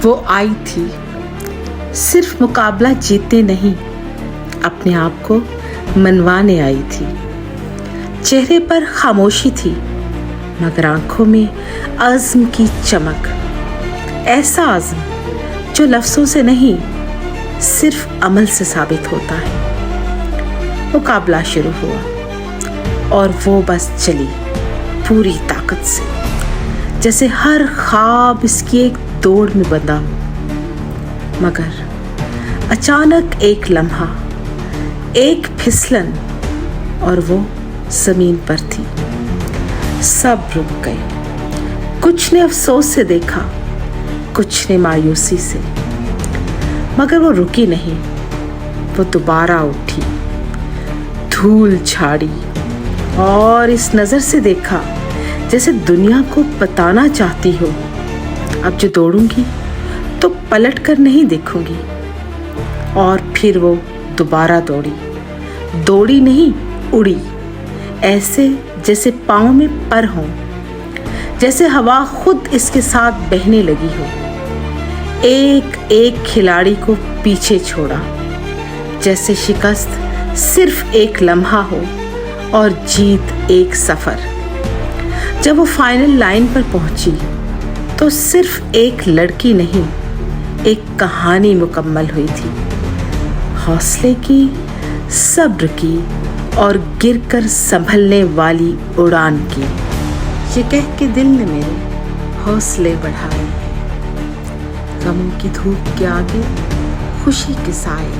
वो आई थी सिर्फ मुकाबला जीतने नहीं, अपने आप को मनवाने आई थी। चेहरे पर खामोशी थी मगर आंखों में आज़्म की चमक, ऐसा आज़्म जो लफ्ज़ों से नहीं सिर्फ अमल से साबित होता है। मुकाबला शुरू हुआ और वो बस चली पूरी ताकत से, जैसे हर ख्वाब इसकी एक दौड़ में बंधा हो। मगर अचानक एक लम्हा, एक फिसलन और वो ज़मीन पर थी। सब रुक गए। कुछ ने अफसोस से देखा, कुछ ने मायूसी से, मगर वो रुकी नहीं। वो दोबारा उठी, धूल झाड़ी और इस नज़र से देखा जैसे दुनिया को बताना चाहती हो, अब जो दौड़ूंगी तो पलट कर नहीं देखूंगी। और फिर वो दोबारा दौड़ी, दौड़ी नहीं उड़ी, ऐसे जैसे पाँव में पर हों, जैसे हवा खुद इसके साथ बहने लगी हो। एक एक खिलाड़ी को पीछे छोड़ा, जैसे शिकस्त सिर्फ एक लम्हा हो और जीत एक सफ़र। जब वो फाइनल लाइन पर पहुंची तो सिर्फ एक लड़की नहीं, एक कहानी मुकम्मल हुई थी। हौसले की, सब्र की और गिरकर संभलने वाली उड़ान की। ये कह के दिल ने मेरे हौसले बढ़ाए, गमों की धूप के आगे खुशी के साए।